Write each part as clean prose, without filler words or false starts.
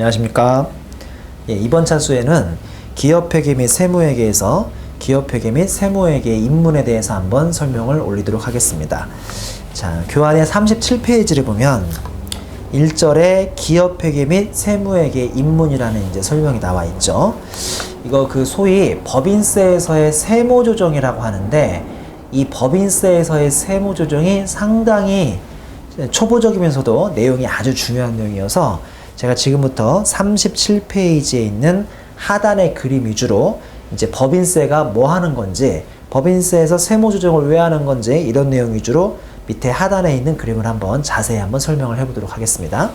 안녕하십니까. 이번 차수에는 기업회계 및 세무회계에서 기업회계 및 세무회계의 입문에 대해서 한번 설명을 올리도록 하겠습니다. 자, 교환의 37페이지를 보면 1절에 기업회계 및 세무회계 입문이라는 이제 설명이 나와 있죠. 이거 소위 법인세에서의 세무조정이라고 하는데, 이 법인세에서의 세무조정이 상당히 초보적이면서도 내용이 아주 중요한 내용이어서 제가 지금부터 37페이지에 있는 하단의 그림 위주로 이제 법인세가 뭐 하는 건지, 법인세에서 세무조정을 왜 하는 건지 이런 내용 위주로 밑에 하단에 있는 그림을 한번 자세히 한번 설명을 해보도록 하겠습니다.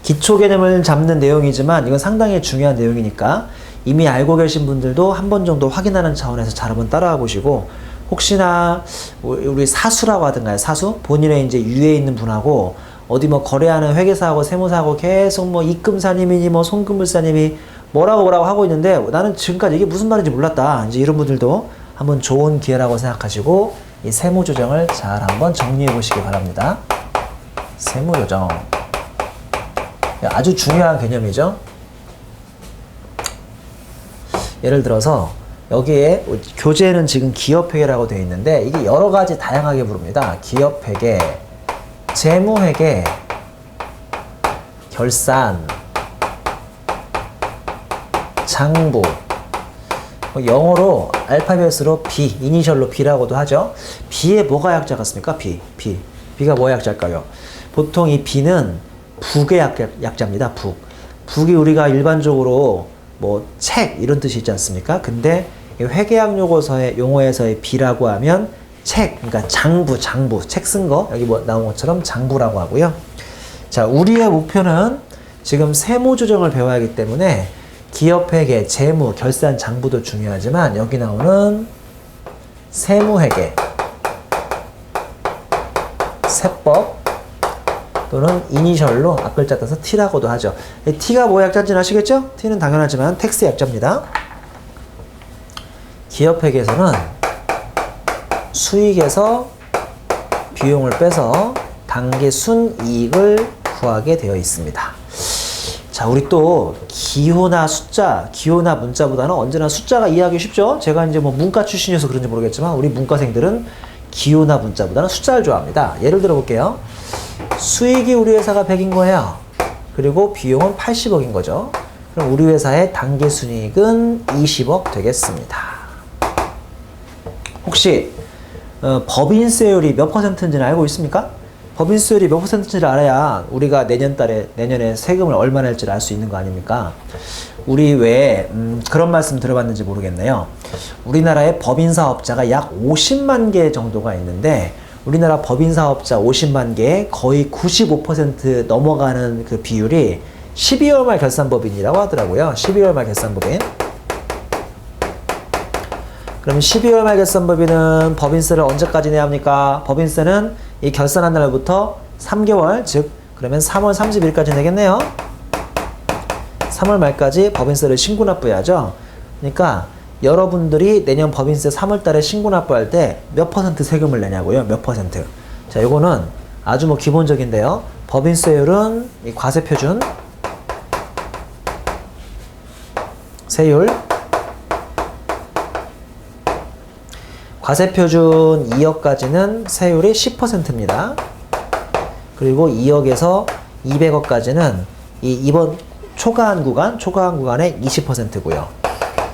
기초 개념을 잡는 내용이지만 이건 상당히 중요한 내용이니까 이미 알고 계신 분들도 한 번 정도 확인하는 차원에서 잘 한번 따라가 보시고, 혹시나 우리 사수라고 하던가요? 사수? 본인의 이제 유에 있는 분하고 어디 뭐 거래하는 회계사하고 세무사하고 계속 뭐 입금사님이니 뭐 송금물사님이 뭐라고 하고 있는데 나는 지금까지 이게 무슨 말인지 몰랐다. 이제 이런 분들도 한번 좋은 기회라고 생각하시고 이 세무조정을 잘 한번 정리해 보시기 바랍니다. 세무조정. 아주 중요한 개념이죠. 예를 들어서 여기에 교재는 지금 기업회계라고 되어 있는데 이게 여러 가지 다양하게 부릅니다. 기업회계, 재무회계, 결산, 장부, 영어로 알파벳으로 B, 이니셜로 B라고도 하죠. B에 뭐가 약자 같습니까? B가 뭐의 약자일까요? 보통 이 B는 북의 약자입니다. 북이 우리가 일반적으로 뭐 책 이런 뜻이 있지 않습니까? 근데 회계학 용어에서의 B라고 하면 책, 그러니까 장부, 책 쓴 거, 여기 뭐 나온 것처럼 장부라고 하고요. 자, 우리의 목표는 지금 세무조정을 배워야 하기 때문에 기업회계, 재무, 결산, 장부도 중요하지만 여기 나오는 세무회계, 세법 또는 이니셜로 앞글자 따서 T라고도 하죠. T가 뭐 약자인지는 아시겠죠? T는 당연하지만 텍스 약자입니다. 기업회계에서는 수익에서 비용을 빼서 단기 순이익을 구하게 되어 있습니다. 자, 우리 또 기호나 문자보다는 언제나 숫자가 이해하기 쉽죠? 제가 이제 뭐 문과 출신이어서 그런지 모르겠지만 우리 문과생들은 기호나 문자보다는 숫자를 좋아합니다. 예를 들어 볼게요. 수익이 우리 회사가 100인 거예요. 그리고 비용은 80억인 거죠. 그럼 우리 회사의 단기 순이익은 20억 되겠습니다. 혹시 법인세율이 몇 %인지는 알고 있습니까? 법인세율이 몇 %인지를 알아야 우리가 내년에 세금을 얼마나 낼지를 알 수 있는 거 아닙니까? 우리 왜 그런 말씀 들어봤는지 모르겠네요. 우리나라의 법인사업자가 약 50만 개 정도가 있는데 우리나라 법인사업자 50만 개에 거의 95% 넘어가는 그 비율이 12월 말 결산법인이라고 하더라고요. 12월 말 결산법인. 그럼 12월 말 결산법인은 법인세를 언제까지 내야 합니까? 법인세는 이 결산한 날부터 3개월, 즉 그러면 3월 30일까지 내겠네요. 3월 말까지 법인세를 신고 납부해야죠. 그러니까 여러분들이 내년 법인세 3월 달에 신고 납부할 때 몇 % 세금을 내냐고요? 몇 %? 자, 요거는 아주 뭐 기본적인데요. 법인세율은 이 과세표준 세율, 과세표준 2억까지는 세율이 10%입니다. 그리고 2억에서 200억까지는 이번 초과한 구간의 20%고요.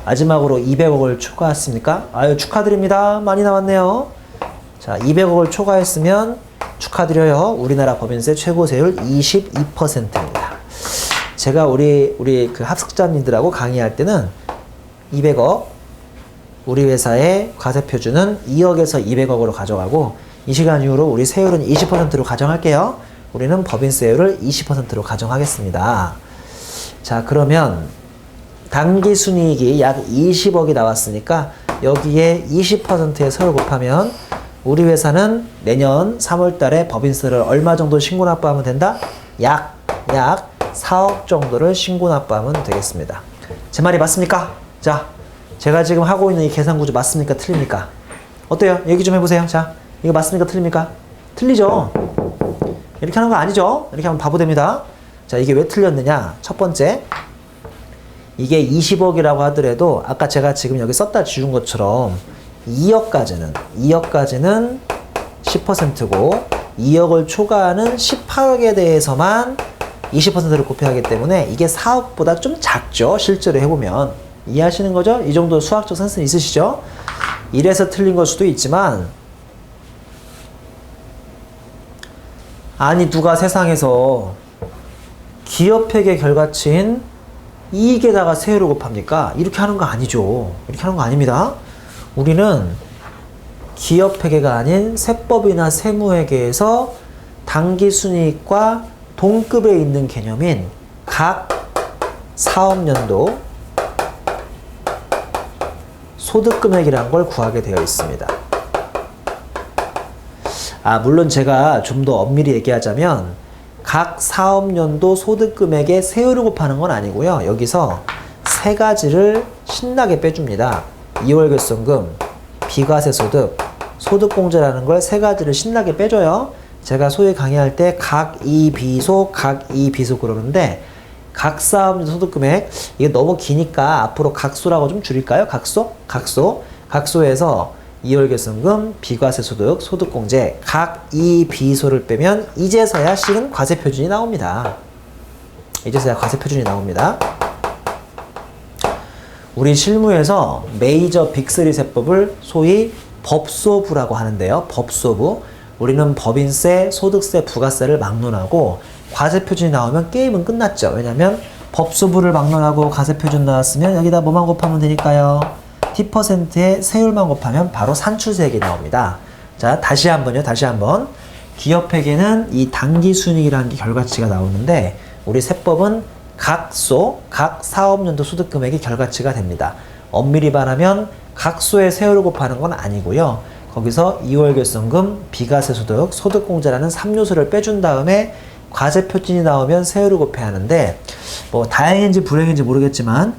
마지막으로 200억을 초과했습니까? 아유, 축하드립니다. 많이 나왔네요. 자, 200억을 초과했으면 축하드려요. 우리나라 법인세 최고세율 22%입니다. 제가 우리 그 합숙자님들하고 강의할 때는 200억, 우리 회사의 과세표준은 2억에서 200억으로 가져가고 이 시간 이후로 우리 세율은 20%로 가정할게요. 우리는 법인세율을 20%로 가정하겠습니다. 자, 그러면 단기 순이익이 약 20억이 나왔으니까 여기에 20%의 세율을 곱하면 우리 회사는 내년 3월 달에 법인세를 얼마 정도 신고 납부하면 된다? 약 4억 정도를 신고 납부하면 되겠습니다. 제 말이 맞습니까? 자, 제가 지금 하고 있는 이 계산 구조 맞습니까? 틀립니까? 어때요? 얘기 좀 해보세요. 자, 이거 맞습니까? 틀립니까? 틀리죠? 이렇게 하는 거 아니죠? 이렇게 하면 바보 됩니다. 자, 이게 왜 틀렸느냐? 첫 번째, 이게 20억이라고 하더라도 아까 제가 지금 여기 썼다 지운 것처럼 2억까지는 10%고 2억을 초과하는 18억에 대해서만 20%를 곱해야 하기 때문에 이게 4억보다 좀 작죠. 실제로 해보면. 이해하시는 거죠? 이 정도 수학적 센스는 있으시죠? 이래서 틀린 걸 수도 있지만, 아니 누가 세상에서 기업회계 결과치인 이익에다가 세율을 곱합니까? 이렇게 하는 거 아니죠. 이렇게 하는 거 아닙니다. 우리는 기업회계가 아닌 세법이나 세무회계에서 당기순이익과 동급에 있는 개념인 각 사업연도 소득금액이라는 걸 구하게 되어 있습니다. 물론 제가 좀 더 엄밀히 얘기하자면 각 사업연도 소득금액에 세율을 곱하는 건 아니고요. 여기서 세 가지를 신나게 빼줍니다. 2월 결손금, 비과세소득, 소득공제라는 걸 세 가지를 신나게 빼줘요. 제가 소위 강의할 때 각 이 비소 그러는데 각 사업연도 소득금액, 이게 너무 기니까 앞으로 각소라고 좀 줄일까요? 각소에서 2월 결손금, 비과세소득, 소득공제 각 이 비소를 빼면 이제서야 실은 과세표준이 나옵니다. 우리 실무에서 메이저 빅3 세법을 소위 법소부라고 하는데요. 법소부. 우리는 법인세, 소득세, 부가세를 막론하고 과세표준이 나오면 게임은 끝났죠. 왜냐면 법소부를 막론하고 과세표준 나왔으면 여기다 뭐만 곱하면 되니까요. T%의 세율만 곱하면 바로 산출세액이 나옵니다. 자, 다시 한번. 기업회계는 이 당기순이익이라는 게 결과치가 나오는데 우리 세법은 각 사업연도 소득금액이 결과치가 됩니다. 엄밀히 말하면 각소의 세율을 곱하는 건 아니고요. 거기서 2월 결손금, 비과세소득, 소득공제라는 3요소를 빼준 다음에 과세표준이 나오면 세율을 곱해야 하는데 뭐 다행인지 불행인지 모르겠지만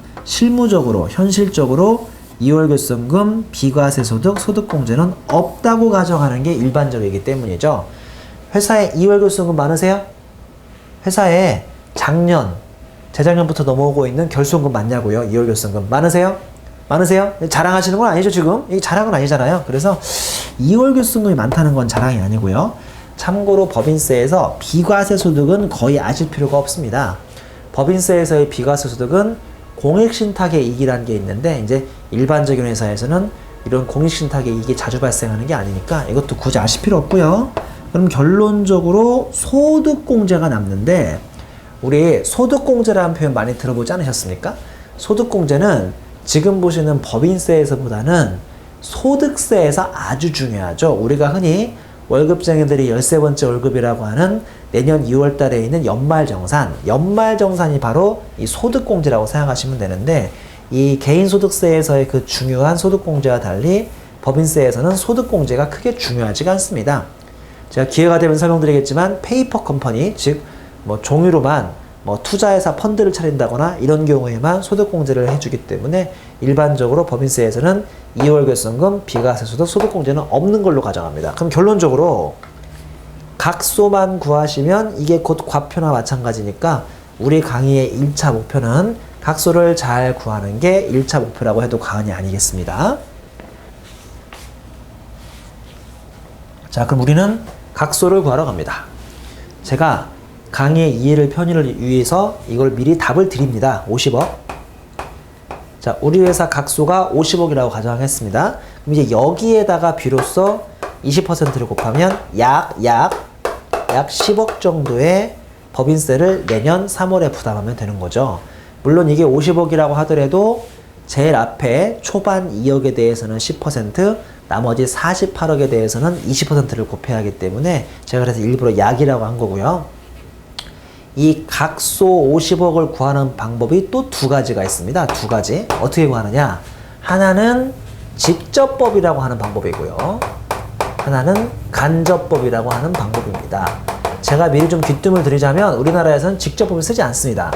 현실적으로 2월 결손금, 비과세소득, 소득공제는 없다고 가정하는 게 일반적이기 때문이죠. 회사에 2월 결손금 많으세요? 회사에 재작년부터 넘어오고 있는 결손금 많냐고요? 2월 결손금 많으세요? 자랑하시는 건 아니죠, 지금? 이게 자랑은 아니잖아요. 그래서 2월 결손금이 많다는 건 자랑이 아니고요. 참고로 법인세에서 비과세소득은 거의 아실 필요가 없습니다. 법인세에서의 비과세소득은 공익신탁의 이익이라는 게 있는데 이제 일반적인 회사에서는 이런 공익신탁의 이익이 자주 발생하는 게 아니니까 이것도 굳이 아실 필요 없고요. 그럼 결론적으로 소득공제가 남는데 우리 소득공제라는 표현 많이 들어보지 않으셨습니까? 소득공제는 지금 보시는 법인세에서보다는 소득세에서 아주 중요하죠. 우리가 흔히 월급쟁이들이 13번째 월급이라고 하는 내년 2월 달에 있는 연말정산이 바로 이 소득공제라고 생각하시면 되는데 이 개인소득세에서의 그 중요한 소득공제와 달리 법인세에서는 소득공제가 크게 중요하지가 않습니다. 제가 기회가 되면 설명드리겠지만 페이퍼 컴퍼니, 즉 뭐 종이로만 투자회사 펀드를 차린다거나 이런 경우에만 소득공제를 해주기 때문에 일반적으로 법인세에서는 2월 결손금, 비과세소득, 소득공제는 없는 걸로 가정합니다. 그럼 결론적으로 각소만 구하시면 이게 곧 과표나 마찬가지니까 우리 강의의 1차 목표는 각소를 잘 구하는 게 1차 목표라고 해도 과언이 아니겠습니다. 자, 그럼 우리는 각소를 구하러 갑니다. 제가 강의의 이해를 편의를 위해서 이걸 미리 답을 드립니다. 50억. 자, 우리 회사 각소가 50억이라고 가정하겠습니다. 그럼 이제 여기에다가 비로소 20%를 곱하면 약 10억 정도의 법인세를 내년 3월에 부담하면 되는 거죠. 물론 이게 50억이라고 하더라도 제일 앞에 초반 2억에 대해서는 10%, 나머지 48억에 대해서는 20%를 곱해야 하기 때문에 제가 그래서 일부러 약이라고 한 거고요. 이 각소 50억을 구하는 방법이 또 두 가지가 있습니다. 두 가지. 어떻게 구하느냐? 하나는 직접법이라고 하는 방법이고요. 하나는 간접법이라고 하는 방법입니다. 제가 미리 좀 귀뜸을 드리자면 우리나라에서는 직접법을 쓰지 않습니다.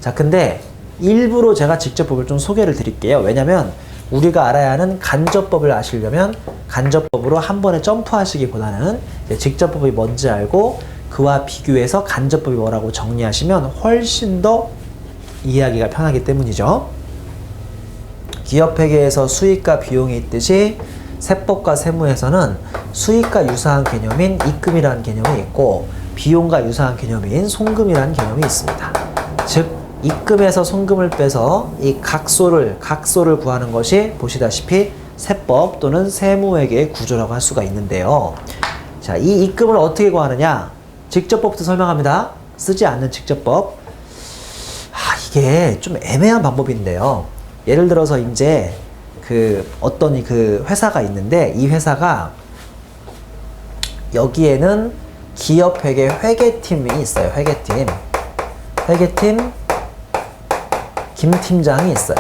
자, 근데 일부러 제가 직접법을 좀 소개를 드릴게요. 왜냐면 우리가 알아야 하는 간접법을 아시려면 간접법으로 한 번에 점프하시기보다는 직접법이 뭔지 알고 그와 비교해서 간접법이 뭐라고 정리하시면 훨씬 더 이해하기가 편하기 때문이죠. 기업회계에서 수익과 비용이 있듯이 세법과 세무에서는 수익과 유사한 개념인 입금이라는 개념이 있고 비용과 유사한 개념인 송금이라는 개념이 있습니다. 즉 입금에서 송금을 빼서 이 각소를 구하는 것이 보시다시피 세법 또는 세무회계의 구조라고 할 수가 있는데요. 자, 이 입금을 어떻게 구하느냐? 직접법부터 설명합니다. 쓰지 않는 직접법. 이게 좀 애매한 방법인데요. 예를 들어서 이제 어떤 회사가 있는데 이 회사가 여기에는 기업회계 회계팀이 있어요. 회계팀 김 팀장이 있어요.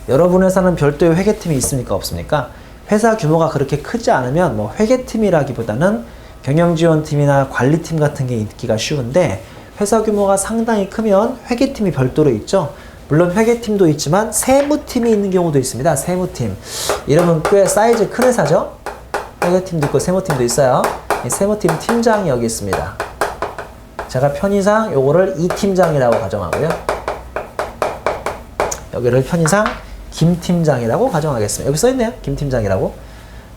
여러분 회사는 별도의 회계팀이 있습니까? 없습니까? 회사 규모가 그렇게 크지 않으면 뭐 회계팀이라기보다는 경영지원팀이나 관리팀 같은 게 있기가 쉬운데 회사 규모가 상당히 크면 회계팀이 별도로 있죠. 물론 회계팀도 있지만 세무팀이 있는 경우도 있습니다. 세무팀. 이러면 꽤 사이즈 큰 회사죠. 회계팀도 있고 세무팀도 있어요. 이 세무팀 팀장이 여기 있습니다. 제가 편의상 요거를 이 팀장이라고 가정하고요. 여기를 편의상 김 팀장이라고 가정하겠습니다. 여기 써있네요. 김 팀장이라고.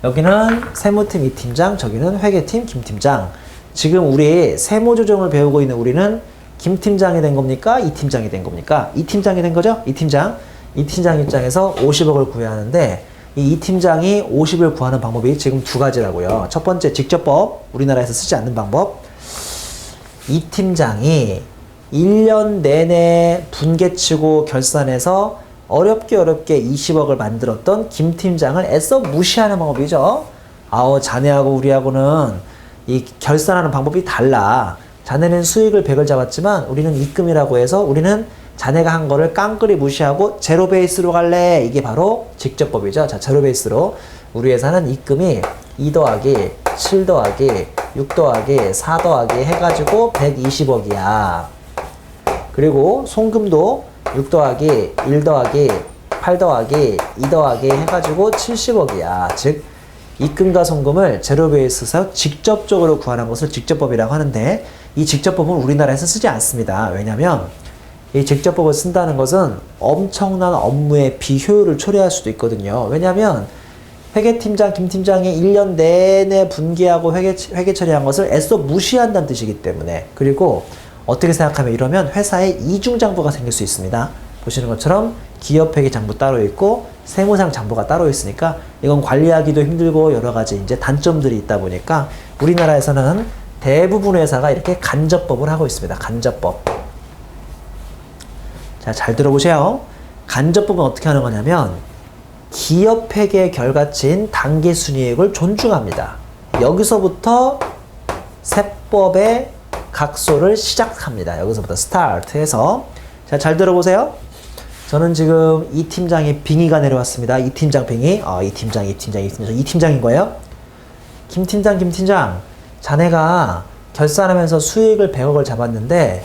여기는 세무팀 이 팀장, 저기는 회계팀 김 팀장. 지금 우리 세무조정을 배우고 있는 우리는 김 팀장이 된 겁니까? 이 팀장이 된 겁니까? 이 팀장이 된 거죠? 이 팀장 입장에서 50억을 구해야 하는데 이 팀장이 50을 구하는 방법이 지금 두 가지라고요. 첫 번째 직접법, 우리나라에서 쓰지 않는 방법. 이 팀장이 1년 내내 분개치고 결산해서 어렵게 20억을 만들었던 김 팀장을 애써 무시하는 방법이죠. 자네하고 우리하고는 이 결산하는 방법이 달라. 자네는 수익을 100을 잡았지만 우리는 입금이라고 해서 우리는 자네가 한 거를 깡그리 무시하고 제로 베이스로 갈래. 이게 바로 직접법이죠. 자, 제로 베이스로 우리 회사는 입금이 2 더하기 7 더하기 6 더하기 4 더하기 해가지고 120억이야. 그리고 송금도 6 더하기 1 더하기 8 더하기 2 더하기 해가지고 70억이야. 즉 입금과 송금을 제로 베이스에서 직접적으로 구하는 것을 직접법이라고 하는데 이 직접법은 우리나라에서 쓰지 않습니다. 왜냐하면 이 직접법을 쓴다는 것은 엄청난 업무의 비효율을 초래할 수도 있거든요. 왜냐하면 회계팀장, 김팀장이 1년 내내 분기하고 회계 처리한 것을 애써 무시한다는 뜻이기 때문에. 그리고 어떻게 생각하면 이러면 회사에 이중장부가 생길 수 있습니다. 보시는 것처럼 기업회계 장부 따로 있고 세무상 장부가 따로 있으니까 이건 관리하기도 힘들고 여러 가지 이제 단점들이 있다 보니까 우리나라에서는 대부분 회사가 이렇게 간접법을 하고 있습니다. 간접법. 자, 잘 들어보세요. 간접법은 어떻게 하는 거냐면 기업회계 결과치인 당기순이익을 존중합니다. 여기서부터 세법의 각소를 시작합니다. 여기서부터 스타트해서. 자, 잘 들어보세요. 저는 지금 이 팀장의 빙의가 내려왔습니다. 이 팀장 빙의. 이 팀장인 거예요. 김 팀장. 자네가 결산하면서 수익을 100억을 잡았는데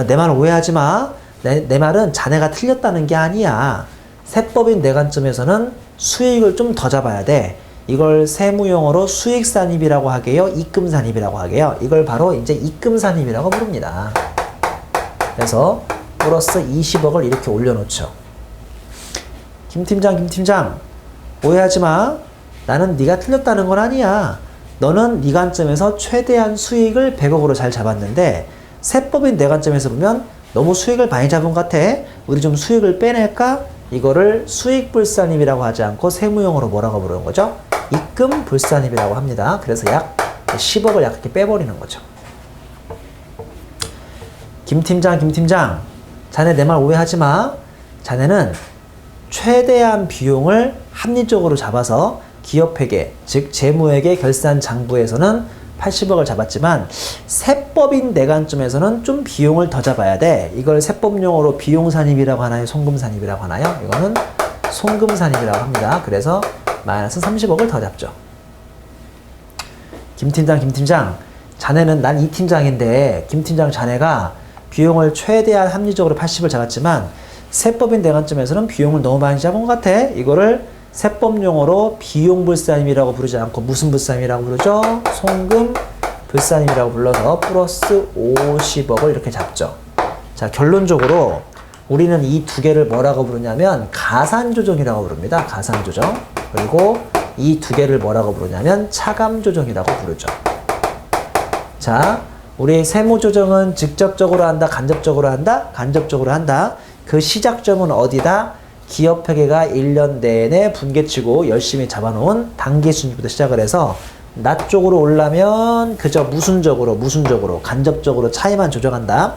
내 말 오해하지 마. 내 말은 자네가 틀렸다는 게 아니야. 세법인 내 관점에서는 수익을 좀 더 잡아야 돼. 이걸 세무용어로 수익산입이라고 하게요. 입금산입이라고 하게요. 이걸 바로 이제 입금산입이라고 부릅니다. 그래서 플러스 20억을 이렇게 올려놓죠. 김 팀장 오해하지 마. 나는 네가 틀렸다는 건 아니야. 너는 네 관점에서 최대한 수익을 100억으로 잘 잡았는데 세법인 내 관점에서 보면 너무 수익을 많이 잡은 것 같아. 우리 좀 수익을 빼낼까? 이거를 수익불산입이라고 하지 않고 세무용어로 뭐라고 부르는 거죠? 입금불산입이라고 합니다. 그래서 약 10억을 약 이렇게 빼버리는 거죠. 김 팀장 자네 내 말 오해하지 마. 자네는 최대한 비용을 합리적으로 잡아서 기업회계, 즉 재무회계 결산 장부에서는 80억을 잡았지만 세법인 내 관점에서는 좀 비용을 더 잡아야 돼. 이걸 세법용어로 비용산입이라고 하나요? 송금산입이라고 하나요? 이거는 송금산입이라고 합니다. 그래서 마이너스 30억을 더 잡죠. 김 팀장 자네는 난 이 팀장인데 김 팀장 자네가 비용을 최대한 합리적으로 80을 잡았지만 세법인 내 관점에서는 비용을 너무 많이 잡은 것 같아. 이거를 세법용어로 비용불산임이라고 부르지 않고 무슨 불산임이라고 부르죠? 송금불산임이라고 불산임이라고 불러서 플러스 50억을 이렇게 잡죠. 자, 결론적으로 우리는 이 두 개를 뭐라고 부르냐면 가산조정이라고 부릅니다. 가산조정. 그리고 이 두 개를 뭐라고 부르냐면 차감조정이라고 부르죠. 자, 우리 세무조정은 직접적으로 한다, 간접적으로 한다? 간접적으로 한다. 그 시작점은 어디다? 기업회계가 1년 내내 분개치고 열심히 잡아놓은 단기순이익부터 시작을 해서 낮 쪽으로 오려면 그저 무순적으로 간접적으로 차이만 조정한다.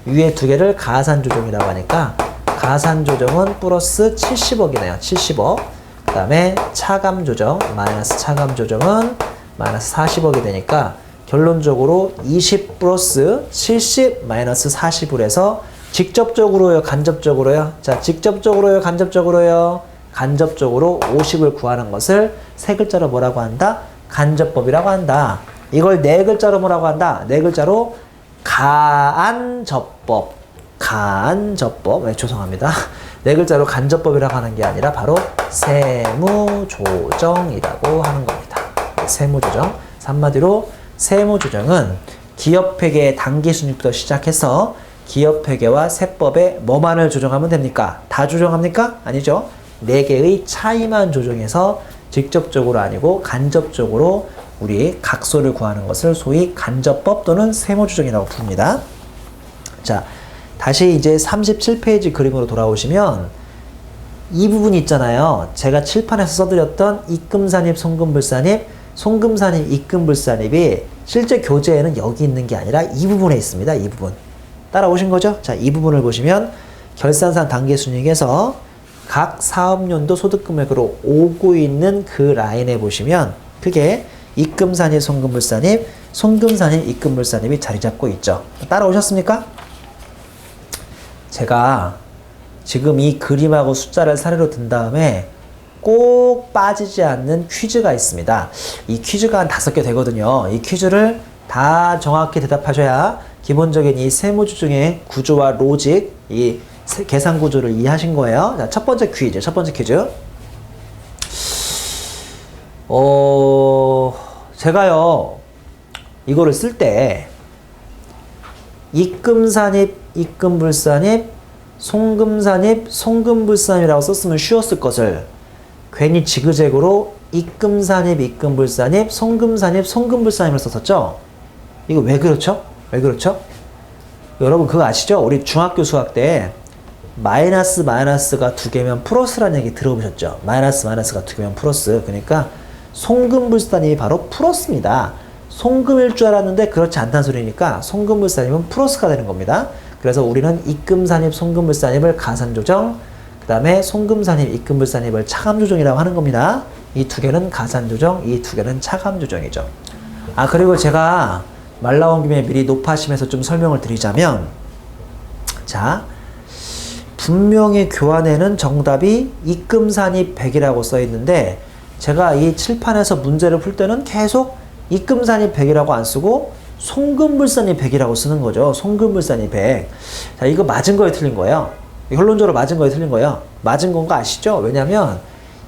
위에 두 개를 가산조정이라고 하니까 가산조정은 플러스 70억이네요. 70억. 그 다음에 차감조정, 마이너스 차감조정은 마이너스 40억이 되니까 결론적으로 20 플러스 70 마이너스 40으로 해서 직접적으로요, 간접적으로요? 자, 직접적으로요, 간접적으로요? 간접적으로 50을 구하는 것을 세 글자로 뭐라고 한다? 간접법이라고 한다. 이걸 네 글자로 뭐라고 한다? 네 글자로 가안접법. 가안접법. 네, 죄송합니다. 네 글자로 간접법이라고 하는 게 아니라 바로 세무조정이라고 하는 겁니다. 세무조정. 한마디로 세무조정은 기업회계 단기순이익부터 시작해서 기업회계와 세법에 뭐만을 조정하면 됩니까? 다 조정합니까? 아니죠. 4개의 차이만 조정해서 직접적으로 아니고 간접적으로 우리 각소를 구하는 것을 소위 간접법 또는 세무조정이라고 부릅니다. 자, 다시 이제 37페이지 그림으로 돌아오시면 이 부분 있잖아요. 제가 칠판에서 써드렸던 입금산입, 송금불산입, 송금산입, 입금불산입이 실제 교재에는 여기 있는 게 아니라 이 부분에 있습니다. 이 부분. 따라오신 거죠? 자, 이 부분을 보시면 결산상 단기순이익에서 각 사업연도 소득금액으로 오고 있는 그 라인에 보시면 그게 입금산입, 송금불산입, 송금산입, 입금불산입이 자리 잡고 있죠. 따라오셨습니까? 제가 지금 이 그림하고 숫자를 사례로 든 다음에 꼭 빠지지 않는 퀴즈가 있습니다. 이 퀴즈가 한 5개 되거든요. 이 퀴즈를 다 정확히 대답하셔야 기본적인 이 세무조정의 구조와 로직, 이 계산 구조를 이해하신 거예요. 자, 첫 번째 퀴즈. 제가요, 이거를 쓸 때, 입금산입, 입금불산입, 송금산입, 송금불산입이라고 썼으면 쉬웠을 것을 괜히 지그재그로 입금산입, 입금불산입, 송금산입, 송금불산입을 썼었죠? 이거 왜 그렇죠? 여러분 그거 아시죠? 우리 중학교 수학 때 마이너스가 2개면 플러스라는 얘기 들어보셨죠? 마이너스가 2개면 플러스. 그러니까 송금불산입이 바로 플러스입니다. 송금일 줄 알았는데 그렇지 않다는 소리니까 송금불산입은 플러스가 되는 겁니다. 그래서 우리는 입금산입, 송금불산입을 가산조정, 그 다음에 송금산입, 입금불산입을 차감조정이라고 하는 겁니다. 이 두 개는 가산조정, 이 두 개는 차감조정이죠. 아, 그리고 제가 말 나온 김에 미리 높아심에서 좀 설명을 드리자면, 자, 분명히 교환에는 정답이 입금산입 100이라고 써 있는데 제가 이 칠판에서 문제를 풀 때는 계속 입금산입 100이라고 안 쓰고 송금불산입 100이라고 쓰는 거죠. 송금불산입 100. 자, 이거 맞은 거에 틀린 거예요. 결론적으로 맞은 거에 틀린 거예요. 맞은 건 거 아시죠? 왜냐면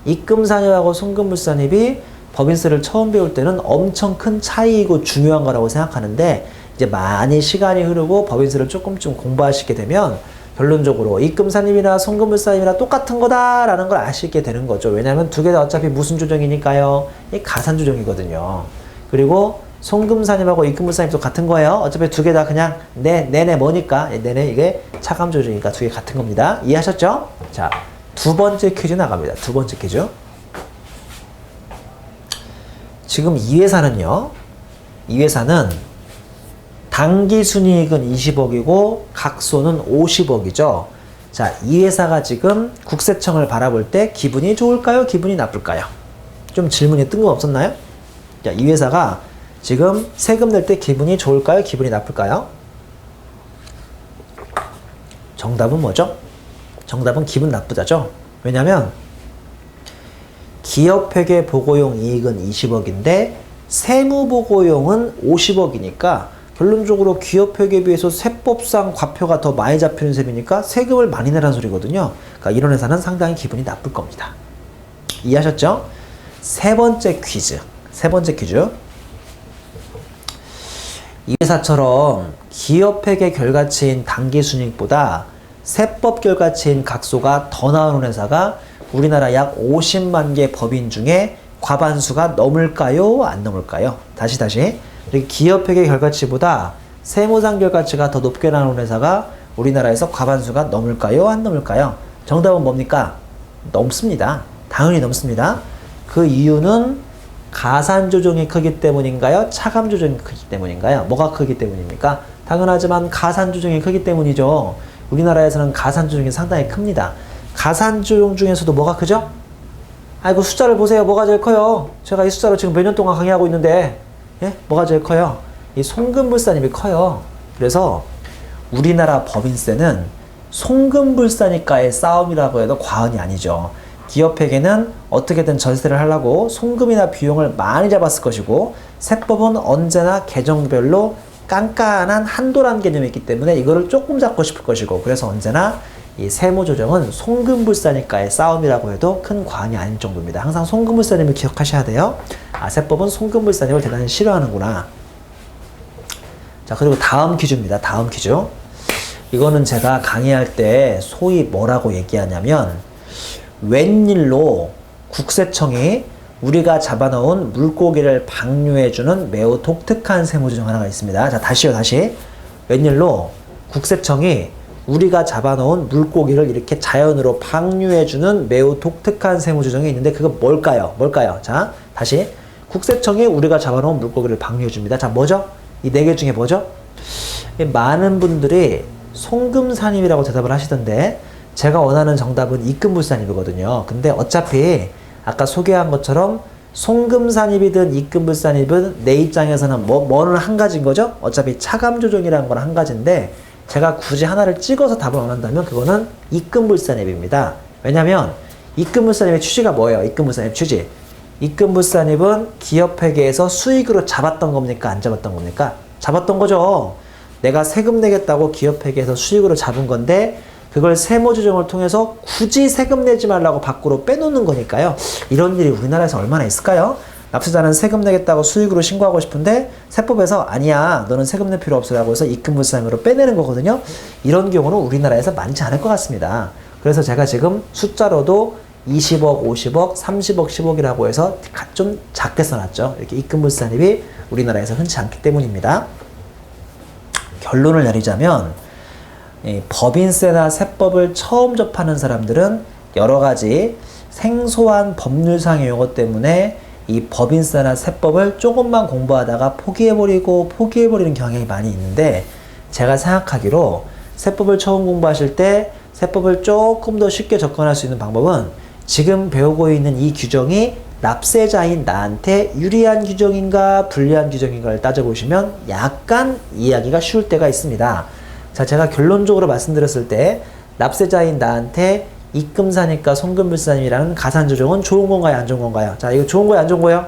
입금산입하고 송금불산입이 법인세를 처음 배울 때는 엄청 큰 차이이고 중요한 거라고 생각하는데 이제 많이 시간이 흐르고 법인세를 조금쯤 공부하시게 되면 결론적으로 입금산입이나 송금불산입이나 똑같은 거다라는 걸 아시게 되는 거죠. 왜냐하면 두 개 다 어차피 무슨 조정이니까요? 이 가산조정이거든요. 그리고 송금산입하고 입금불산입도 같은 거예요. 어차피 두 개 다 그냥 내내 뭐니까 내내 이게 차감조정이니까 두 개 같은 겁니다. 이해하셨죠? 자, 두 번째 퀴즈 나갑니다. 두 번째 퀴즈. 지금 이 회사는요. 이 회사는 당기순이익은 20억이고 각소는 50억이죠. 자, 이 회사가 지금 국세청을 바라볼 때 기분이 좋을까요? 기분이 나쁠까요? 좀 질문이 뜬금없었나요? 자, 이 회사가 지금 세금 낼 때 기분이 좋을까요? 기분이 나쁠까요? 정답은 뭐죠? 정답은 기분 나쁘다죠. 왜냐면 기업회계 보고용 이익은 20억인데 세무보고용은 50억이니까 결론적으로 기업회계에 비해서 세법상 과표가 더 많이 잡히는 셈이니까 세금을 많이 내라는 소리거든요. 그러니까 이런 회사는 상당히 기분이 나쁠 겁니다. 이해하셨죠? 세 번째 퀴즈. 이 회사처럼 기업회계 결과치인 당기순이익보다 세법 결과치인 각소가 더 나오는 회사가 우리나라 약 50만 개 법인 중에 과반수가 넘을까요? 안 넘을까요? 다시. 이렇게 기업회계 결과치보다 세무상 결과치가 더 높게 나오는 회사가 우리나라에서 과반수가 넘을까요? 안 넘을까요? 정답은 뭡니까? 넘습니다. 당연히 넘습니다. 그 이유는 가산 조정이 크기 때문인가요? 차감 조정이 크기 때문인가요? 뭐가 크기 때문입니까? 당연하지만 가산 조정이 크기 때문이죠. 우리나라에서는 가산 조정이 상당히 큽니다. 가산 조정 중에서도 뭐가 크죠? 아이고 숫자를 보세요. 뭐가 제일 커요? 제가 이 숫자로 지금 몇 년 동안 강의하고 있는데 예? 뭐가 제일 커요? 이 송금불산입이 커요. 그래서 우리나라 법인세는 송금불산이과의 싸움이라고 해도 과언이 아니죠. 기업회계는 어떻게든 절세를 하려고 송금이나 비용을 많이 잡았을 것이고 세법은 언제나 계정별로 깐깐한 한도라는 개념이 있기 때문에 이거를 조금 잡고 싶을 것이고 그래서 언제나 이 세무조정은 송금불산이과의 싸움이라고 해도 큰 과언이 아닌 정도입니다. 항상 송금불산임을 기억하셔야 돼요. 아, 세법은 송금불산임을 대단히 싫어하는구나. 자, 그리고 다음 퀴즈입니다. 다음 퀴즈. 이거는 제가 강의할 때 소위 뭐라고 얘기하냐면 웬일로 국세청이 우리가 잡아놓은 물고기를 방류해주는 매우 독특한 세무조정 하나가 있습니다. 자, 다시. 웬일로 국세청이 우리가 잡아놓은 물고기를 이렇게 자연으로 방류해주는 매우 독특한 세무조정이 있는데 그거 뭘까요? 자, 다시. 국세청이 우리가 잡아놓은 물고기를 방류해줍니다. 자, 뭐죠? 이 네 개 중에 뭐죠? 많은 분들이 송금산입이라고 대답을 하시던데 제가 원하는 정답은 입금불산입이거든요. 근데 어차피 아까 소개한 것처럼 송금산입이든 입금불산입은 내 입장에서는 뭐는 한 가지인 거죠? 어차피 차감조정이라는 건 한 가지인데 제가 굳이 하나를 찍어서 답을 원한다면 그거는 입금불산입입니다. 왜냐면 입금불산입의 취지가 뭐예요? 입금불산입 취지. 입금불산입은 기업회계에서 수익으로 잡았던 겁니까? 안 잡았던 겁니까? 잡았던 거죠. 내가 세금 내겠다고 기업회계에서 수익으로 잡은 건데 그걸 세무조정을 통해서 굳이 세금 내지 말라고 밖으로 빼놓는 거니까요. 이런 일이 우리나라에서 얼마나 있을까요? 납세자는 세금 내겠다고 수익으로 신고하고 싶은데 세법에서 아니야 너는 세금 낼 필요 없어 라고 해서 입금불산으로 빼내는 거거든요. 이런 경우는 우리나라에서 많지 않을 것 같습니다. 그래서 제가 지금 숫자로도 20억, 50억, 30억, 10억이라고 해서 좀 작게 써놨죠. 이렇게 입금불산입이 우리나라에서 흔치 않기 때문입니다. 결론을 내리자면 법인세나 세법을 처음 접하는 사람들은 여러 가지 생소한 법률상의 용어 때문에 이 법인세나 세법을 조금만 공부하다가 포기해버리는 경향이 많이 있는데 제가 생각하기로 세법을 처음 공부하실 때 세법을 조금 더 쉽게 접근할 수 있는 방법은 지금 배우고 있는 이 규정이 납세자인 나한테 유리한 규정인가 불리한 규정인가를 따져보시면 약간 이해하기가 쉬울 때가 있습니다. 자, 제가 결론적으로 말씀드렸을 때 납세자인 나한테 입금사니까 송금불산이라는 가산조정은 좋은 건가요? 안 좋은 건가요? 자, 이거 좋은 거예요? 안 좋은 거예요?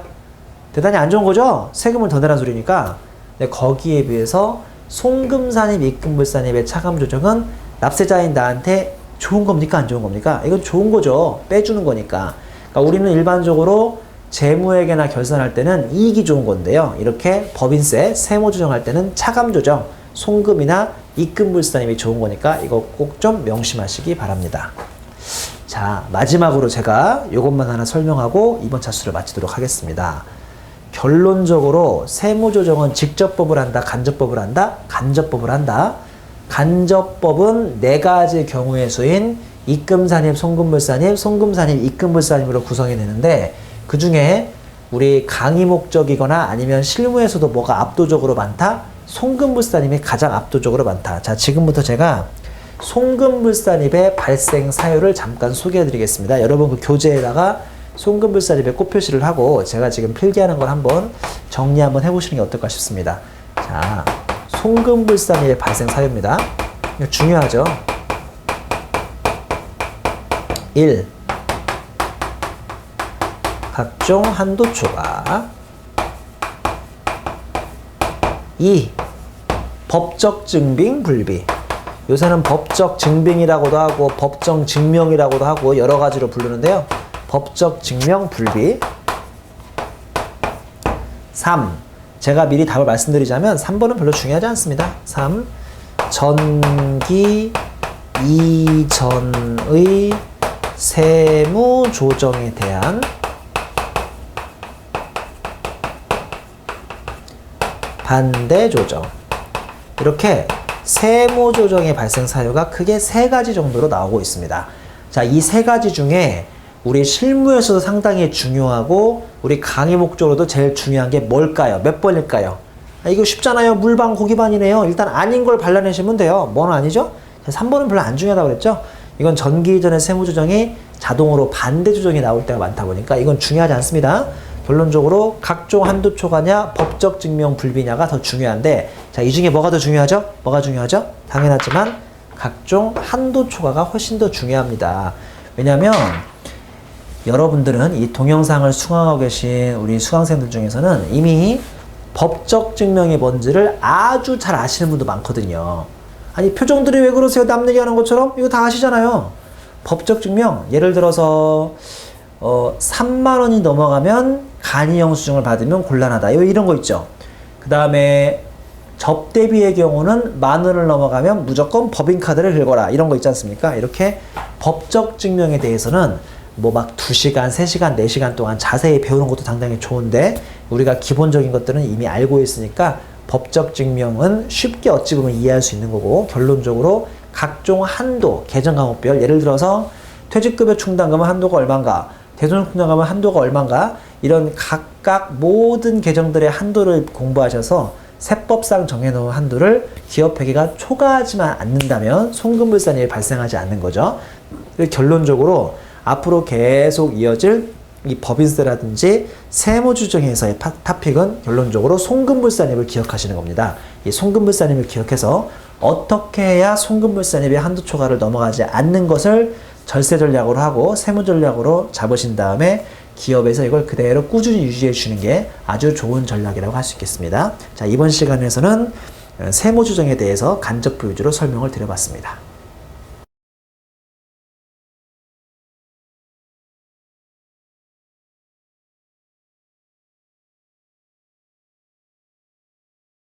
대단히 안 좋은 거죠? 세금을 더 내란 소리니까. 근데 거기에 비해서 송금산입, 입금불산입의 차감조정은 납세자인 나한테 좋은 겁니까? 안 좋은 겁니까? 이건 좋은 거죠. 빼주는 거니까. 그러니까 우리는 일반적으로 재무회계나 결산할 때는 이익이 좋은 건데요. 이렇게 법인세, 세무조정할 때는 차감조정, 송금이나 입금불산입이 좋은 거니까 이거 꼭 좀 명심하시기 바랍니다. 자, 마지막으로 제가 이것만 하나 설명하고 이번 차수를 마치도록 하겠습니다. 결론적으로 세무조정은 직접법을 한다, 간접법을 한다? 간접법을 한다. 간접법은 네 가지 경우의 수인 입금산입, 송금불산입, 송금산입, 입금불산입으로 구성이 되는데 그 중에 우리 강의 목적이거나 아니면 실무에서도 뭐가 압도적으로 많다? 송금불산입이 가장 압도적으로 많다. 자, 지금부터 제가 송금불산입의 발생 사유를 잠깐 소개해 드리겠습니다. 여러분 그 교재에다가 송금불산입의 꽃표시를 하고 제가 지금 필기하는 걸 한번 정리 한번 해보시는 게 어떨까 싶습니다. 자, 송금불산입의 발생 사유입니다. 이거 중요하죠. 1. 각종 한도 초과. 2. 법적 증빙 불비. 요새는 법적 증빙이라고도 하고 법정 증명이라고도 하고 여러 가지로 부르는데요. 법적 증명 불비. 3. 제가 미리 답을 말씀드리자면 3번은 별로 중요하지 않습니다. 3. 전기 이전의 세무 조정에 대한 반대 조정. 이렇게 세무 조정의 발생 사유가 크게 3가지 정도로 나오고 있습니다. 자, 이 3가지 중에 우리 실무에서도 상당히 중요하고 우리 강의 목적으로도 제일 중요한 게 뭘까요? 몇 번일까요? 이거 쉽잖아요. 물반 고기반이네요. 일단 아닌 걸 발라내시면 돼요. 뭐는 아니죠? 3번은 별로 안 중요하다고 그랬죠? 이건 전기 이전의 세무 조정이 자동으로 반대 조정이 나올 때가 많다 보니까 이건 중요하지 않습니다. 결론적으로 각종 한도 초과냐 법적 증명 불비냐가 더 중요한데, 자, 이 중에 뭐가 더 중요하죠? 뭐가 중요하죠? 당연하지만 각종 한도 초과가 훨씬 더 중요합니다. 왜냐하면 여러분들은 이 동영상을 수강하고 계신 우리 수강생들 중에서는 이미 법적 증명이 뭔지를 아주 잘 아시는 분도 많거든요. 아니, 표정들이 왜 그러세요? 남 얘기하는 것처럼? 이거 다 아시잖아요. 법적 증명, 예를 들어서 3만 원이 넘어가면 간이 영수증을 받으면 곤란하다. 이런 거 있죠. 그 다음에 접대비의 경우는 10,000원을 넘어가면 무조건 법인카드를 긁어라. 이런 거 있지 않습니까? 이렇게 법적 증명에 대해서는 뭐 막 2시간, 3시간, 4시간 동안 자세히 배우는 것도 상당히 좋은데 우리가 기본적인 것들은 이미 알고 있으니까 법적 증명은 쉽게 어찌 보면 이해할 수 있는 거고, 결론적으로 각종 한도, 계정과목별, 예를 들어서 퇴직급여 충당금은 한도가 얼마인가, 대손충당금은 한도가 얼마인가, 이런 각각 모든 계정들의 한도를 공부하셔서 세법상 정해놓은 한도를 기업회계가 초과하지만 않는다면 송금불산일이 발생하지 않는 거죠. 결론적으로 앞으로 계속 이어질 이 법인세라든지 세무조정에서의 타픽은 결론적으로 송금불산입을 기억하시는 겁니다. 이 송금불산입을 기억해서 어떻게 해야 송금불산입의 한도 초과를 넘어가지 않는 것을 절세 전략으로 하고 세무 전략으로 잡으신 다음에 기업에서 이걸 그대로 꾸준히 유지해 주시는 게 아주 좋은 전략이라고 할 수 있겠습니다. 자, 이번 시간에서는 세무조정에 대해서 간접부 위주로 설명을 드려봤습니다.